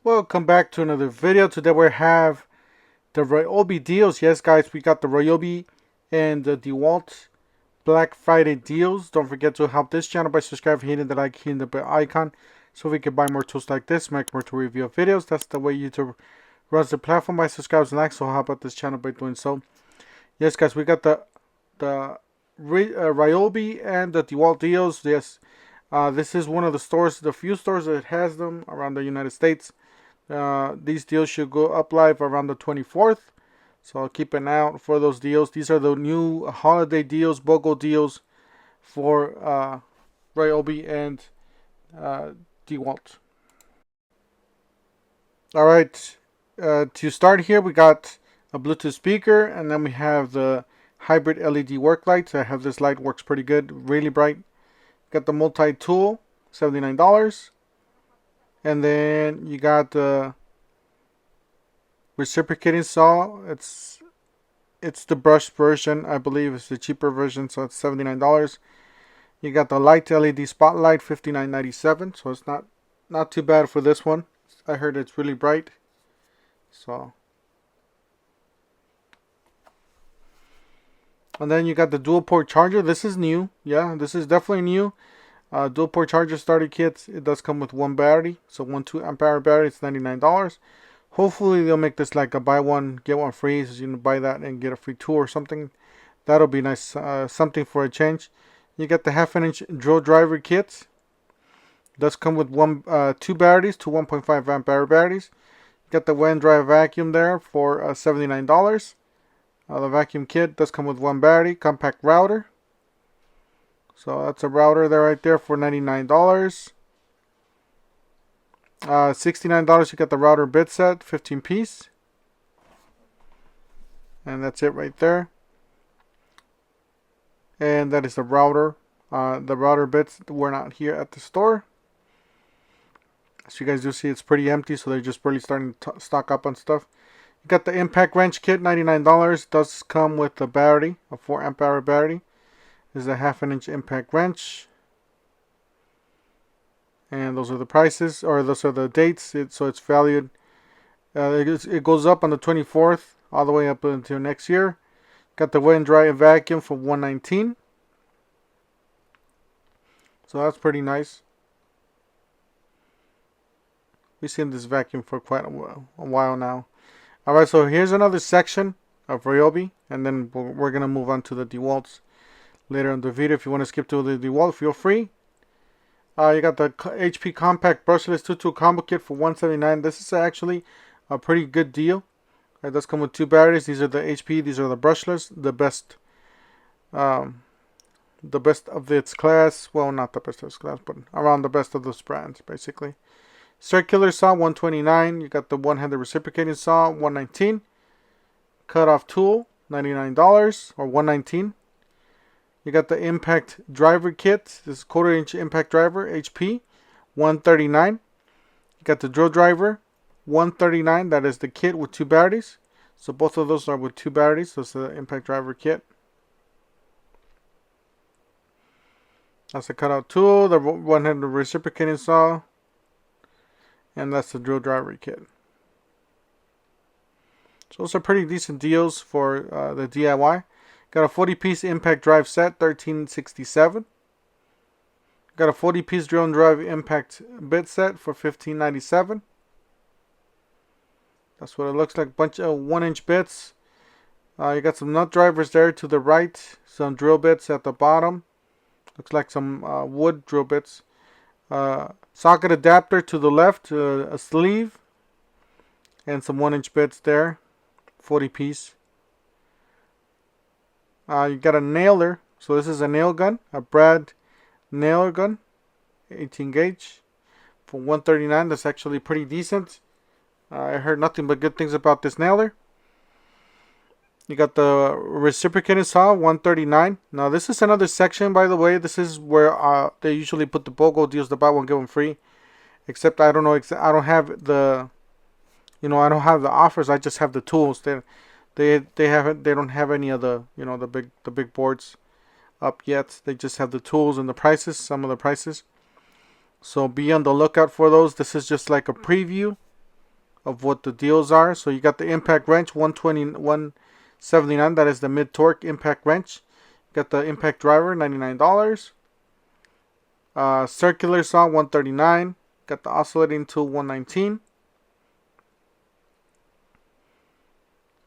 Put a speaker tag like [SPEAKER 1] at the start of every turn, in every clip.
[SPEAKER 1] Welcome back to another video. Today we have the Ryobi deals. Yes guys, we got the Ryobi and the DeWalt Black Friday deals. Don't forget to help this channel by subscribing, hitting the like, hitting the bell icon so we can buy more tools like this, make more tool review videos. That's the way YouTube runs the platform, by subscribing and like. So help out this channel by doing so. Yes guys, we got the Ryobi and the DeWalt deals. Yes, this is one of the stores, the few stores that has them around the United States. These deals should go up live around the 24th, so I'll keep an eye out for those deals. These are the new holiday deals, BOGO deals for Ryobi and DeWalt. Alright, to start here we got a Bluetooth speaker, and then we have the hybrid LED work lights. I have this light, works pretty good, really bright. Got the multi-tool, $79. And then you got the reciprocating saw. It's the brush version, I believe. It's the cheaper version, so it's $79. You got the light LED spotlight, $59.97. So it's not too bad for this one. I heard it's really bright. So, and then you got the dual port charger. This is new. Yeah, this is definitely new. Dual port charger starter kits. It does come with one battery, so 1 2 amp hour battery. It's $99. Hopefully they'll make this like a buy one get one free, so you can buy that and get a free tool or something. That'll be nice, something for a change. You get the 1/2" drill driver kit. It does come with two batteries, two 1.5 amp hour batteries. You got the wet and dry vacuum there for $79. The vacuum kit does come with one battery, compact router. So that's a router there right there for $99. $69 you get the router bit set, 15 piece. And that's it right there. And that is the router. The router bits were not here at the store. As you guys do see, it's pretty empty, so they're just barely starting to stock up on stuff. You got the impact wrench kit, $99. Does come with a battery, a 4 amp hour battery. This is a 1/2" impact wrench. And those are the prices, or those are the dates. So it's valued. It goes up on the 24th, all the way up until next year. Got the wet and dry vacuum for $119. So that's pretty nice. We've seen this vacuum for quite a while now. Alright, so here's another section of Ryobi, and then we're going to move on to the DeWalts later in the video. If you want to skip to the DeWalt, feel free. You got the HP Compact Brushless 2-tool combo kit for $179. This is actually a pretty good deal. It does come with two batteries. These are the HP. These are the brushless, the best of its class. Well, not the best of its class, but around the best of those brands, basically. Circular saw, $129. You got the one-handed reciprocating saw, $119. Cut-off tool, $99 or $119. You got the impact driver kit. This is 1/4" impact driver, HP, $139. You got the drill driver, $139. That is the kit with two batteries. So both of those are with two batteries. So it's the impact driver kit. That's the cutout tool, the one-handed reciprocating saw, and that's the drill driver kit. So those are pretty decent deals for the DIY. Got a 40-piece impact drive set, $13.67. Got a 40-piece drill and drive impact bit set for $15.97. That's what it looks like. Bunch of 1-inch bits. You got some nut drivers there to the right. Some drill bits at the bottom. Looks like some wood drill bits. Socket adapter to the left. A sleeve. And some 1-inch bits there. 40-piece. You got a nailer. So this is a nail gun. A Brad nailer gun. 18 gauge. For $139. That's actually pretty decent. I heard nothing but good things about this nailer. You got the reciprocating saw, $139. Now this is another section, by the way. This is where they usually put the BOGO deals, the buy one get one free. Except I don't know. I don't have the, I don't have the offers. I just have the tools. They don't have any of the the big boards up yet. They just have the tools and the prices, some of the prices. So be on the lookout for those. This is just like a preview of what the deals are. So you got the impact wrench, 179. That is the mid torque impact wrench. You got the impact driver, $99. Circular saw, $139. Got the oscillating tool, $119.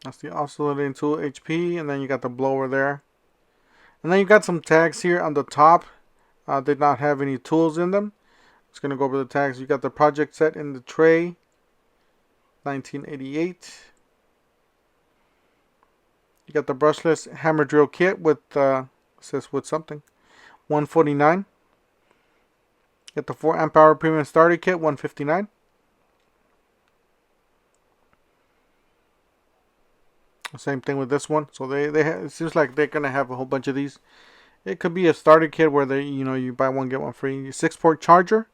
[SPEAKER 1] That's the oscillating tool, HP. And then you got the blower there. And then you got some tags here on the top. Did not have any tools in them. Just going to go over the tags. You got the project set in the tray, 1988. You got the brushless hammer drill kit with, says with something, 149. Get the 4 amp hour premium starter kit, 159. Same thing with this one. So it seems like they're gonna have a whole bunch of these. It could be a starter kit where they, you buy one get one free. 6-port charger,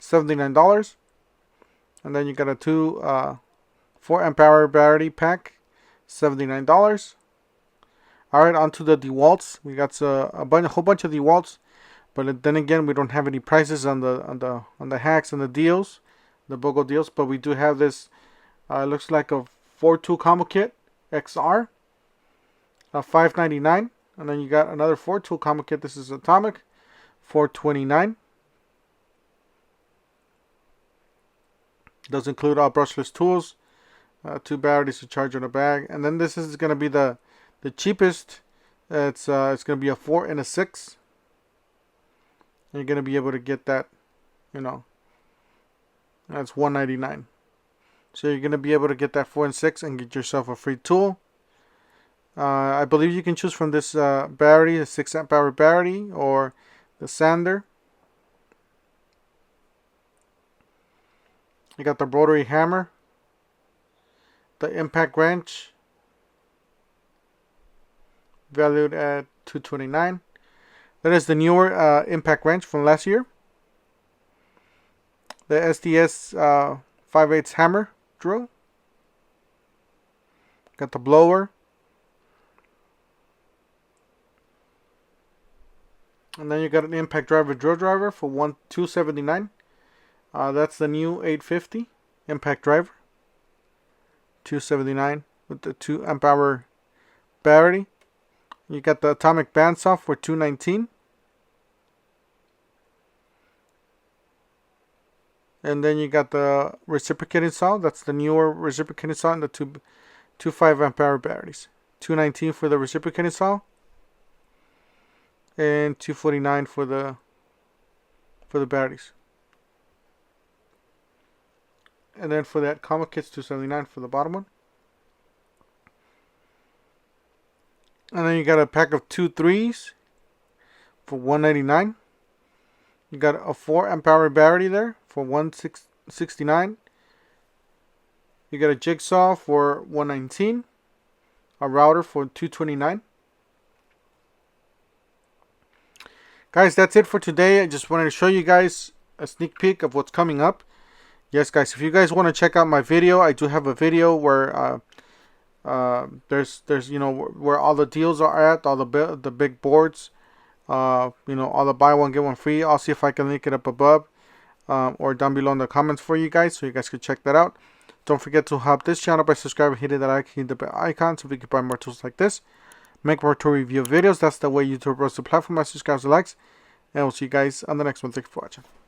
[SPEAKER 1] $79. And then you got a 4 amp hour battery pack, $79. All right, onto the DeWalts. We got a whole bunch of DeWalts, but then again, we don't have any prices on the hacks and the deals, the BOGO deals. But we do have this. Looks like a 4-tool combo kit XR, $599. And then you got another 4-tool combo kit. This is Atomic, $429. Does include all brushless tools, 2 batteries to charge in a bag, and then this is going to be the cheapest. It's going to be a 4 and a 6. And you're going to be able to get that, that's $199. So you're going to be able to get that 4 and 6 and get yourself a free tool. I believe you can choose from this battery, the 6 amp hour battery, or the sander. You got the rotary hammer, the impact wrench, valued at $229. That is the newer impact wrench from last year. The SDS 5/8 hammer drill. Got the blower. And then you got an impact driver drill driver for $279. That's the new 850 impact driver. $279 with the 2 amp hour battery. You got the atomic bandsaw for $219. And then you got the reciprocating saw. That's the newer reciprocating saw and the two 5 amp hour batteries. $219 for the reciprocating saw. And $249 for the batteries. And then for that Comica kit's $279 for the bottom one. And then you got a pack of 2 3s for $199. You got a 4 amp hour battery there for $169. You got a jigsaw for $119. A router for $229. Guys, that's it for today. I just wanted to show you guys a sneak peek of what's coming up. Yes, guys, if you guys want to check out my video, I do have a video where there's where all the deals are at, all the big boards, all the buy one get one free. I'll see if I can link it up above or down below in the comments for you guys, so you guys can check that out. Don't forget to help this channel by subscribing, hitting that like, hitting the bell icon, so we can buy more tools like this, make more tool review videos. That's the way YouTube grows the platform. My subscribers and likes, and we'll see you guys on the next one. Thank you for watching.